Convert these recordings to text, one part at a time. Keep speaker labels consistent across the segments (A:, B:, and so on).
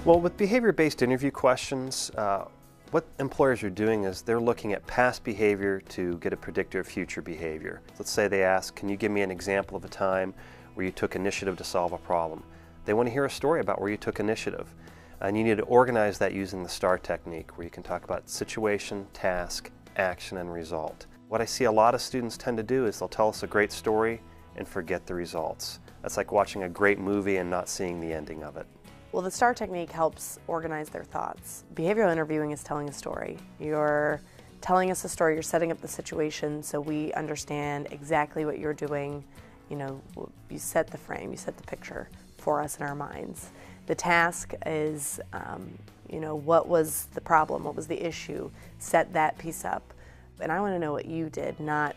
A: Well, with behavior-based interview questions, what employers are doing is they're looking at past behavior to get a predictor of future behavior. Let's say they ask, can you give me an example of a time where you took initiative to solve a problem? They want to hear a story about where you took initiative. And you need to organize that using the STAR technique, where you can talk about situation, task, action, and result. What I see a lot of students tend to do is they'll tell us a great story and forget the results. That's like watching a great movie and not seeing the ending of it.
B: Well, the STAR technique helps organize their thoughts. Behavioral interviewing is telling a story. You're telling us a story, you're setting up the situation so we understand exactly what you're doing. You know, you set the frame, you set the picture for us in our minds. The task is, you know, what was the problem, what was the issue, set that piece up. And I want to know what you did, not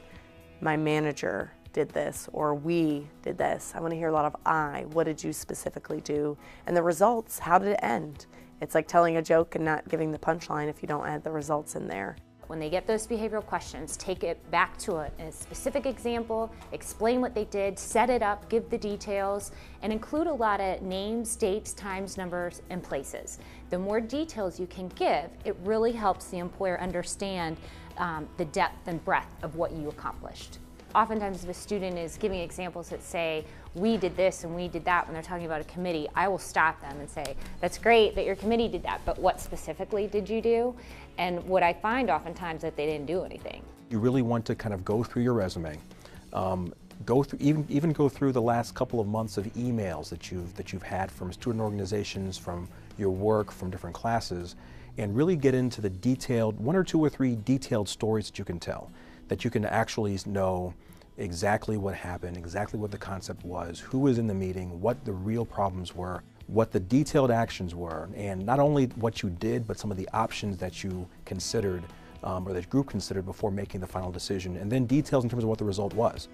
B: my manager did this or we did this. I want to hear a lot of what did you specifically do? And the results, how did it end? It's like telling a joke and not giving the punchline if you don't add the results in there.
C: When they get those behavioral questions, take it back to a specific example, explain what they did, set it up, give the details, and include a lot of names, dates, times, numbers, and places. The more details you can give, it really helps the employer understand the depth and breadth of what you accomplished. Oftentimes if a student is giving examples that say, we did this and we did that when they're talking about a committee, I will stop them and say, that's great that your committee did that, but what specifically did you do? And what I find oftentimes that they didn't do anything.
D: You really want to kind of go through your resume, go through even go through the last couple of months of emails that you've had from student organizations, from your work, from different classes, and really get into the detailed, 1 or 2 or 3 detailed stories that you can tell, that you can actually know exactly what happened, exactly what the concept was, who was in the meeting, what the real problems were, what the detailed actions were, and not only what you did, but some of the options that you considered or that group considered before making the final decision, and then details in terms of what the result was.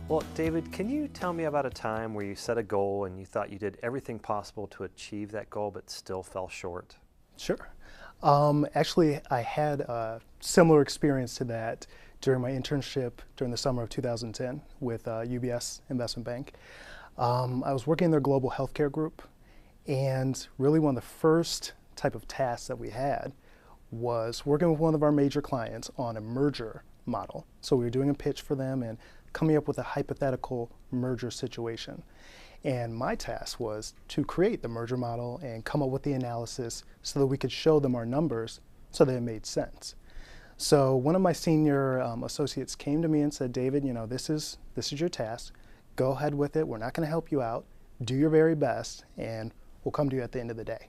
A: Well, David, can you tell me about a time where you set a goal and you thought you did everything possible to achieve that goal but still fell short?
E: Sure. Actually, I had a similar experience to that during my internship during the summer of 2010 with UBS Investment Bank. I was working in their global healthcare group, and really one of the first type of tasks that we had was working with one of our major clients on a merger model. So we were doing a pitch for them and coming up with a hypothetical merger situation. And my task was to create the merger model and come up with the analysis so that we could show them our numbers so that it made sense. So one of my senior associates came to me and said, David, you know, this is your task. Go ahead with it. We're not going to help you out. Do your very best, and we'll come to you at the end of the day.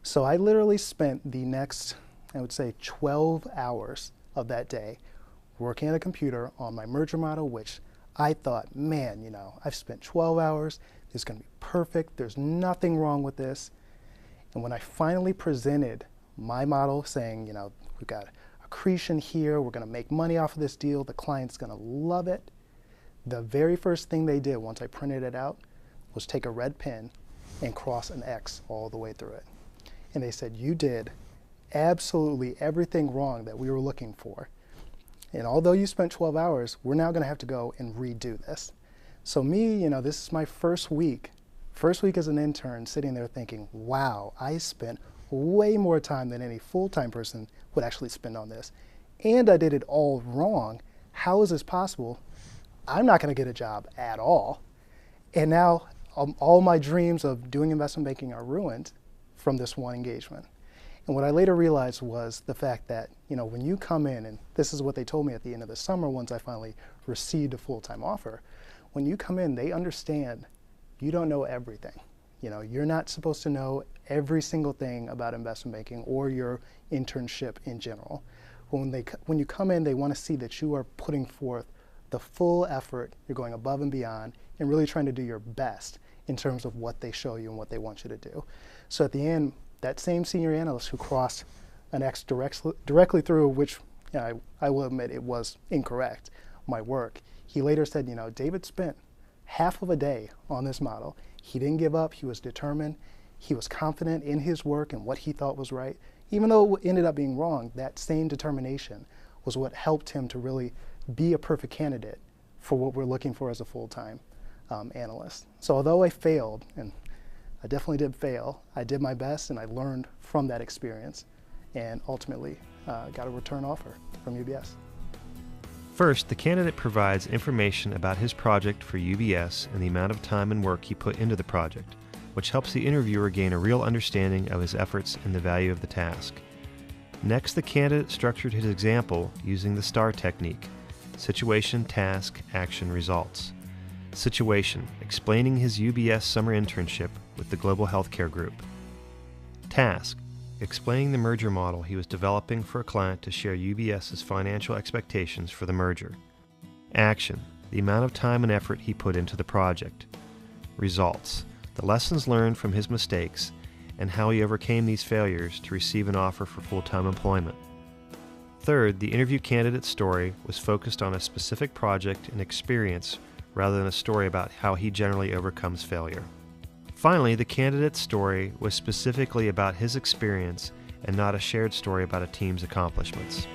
E: So I literally spent the next, I would say, 12 hours of that day working at a computer on my merger model, which I thought, man, you know, I've spent 12 hours. This is going to be perfect. There's nothing wrong with this. And when I finally presented my model saying, you know, we've got accretion here, we're going to make money off of this deal, the client's going to love it, the very first thing they did once I printed it out was take a red pen and cross an X all the way through it. And they said, you did absolutely everything wrong that we were looking for. And although you spent 12 hours, we're now going to have to go and redo this. So me, you know, this is my first week as an intern, sitting there thinking, wow, I spent way more time than any full-time person would actually spend on this. And I did it all wrong. How is this possible? I'm not going to get a job at all. And now all my dreams of doing investment banking are ruined from this one engagement. And what I later realized was the fact that, you know, when you come in, and this is what they told me at the end of the summer once I finally received a full-time offer, when you come in, they understand you don't know everything. You know, you're not supposed to know every single thing about investment banking or your internship in general. When you come in, they want to see that you are putting forth the full effort, you're going above and beyond, and really trying to do your best in terms of what they show you and what they want you to do. So at the end, that same senior analyst who crossed an X directly through, which, you know, I will admit it was incorrect, my work, he later said, you know, David spent half of a day on this model. He didn't give up. He was determined. He was confident in his work and what he thought was right. Even though it ended up being wrong, that same determination was what helped him to really be a perfect candidate for what we're looking for as a full-time analyst. So although I failed, and I definitely did fail, I did my best and I learned from that experience and ultimately got a return offer from UBS.
A: First, the candidate provides information about his project for UBS and the amount of time and work he put into the project, which helps the interviewer gain a real understanding of his efforts and the value of the task. Next, the candidate structured his example using the STAR technique: situation, task, action, results. Situation: explaining his UBS summer internship with the Global Healthcare Group. Task: explaining the merger model he was developing for a client to share UBS's financial expectations for the merger. Action: the amount of time and effort he put into the project. Results: the lessons learned from his mistakes and how he overcame these failures to receive an offer for full-time employment. Third, the interview candidate's story was focused on a specific project and experience rather than a story about how he generally overcomes failure. Finally, the candidate's story was specifically about his experience and not a shared story about a team's accomplishments.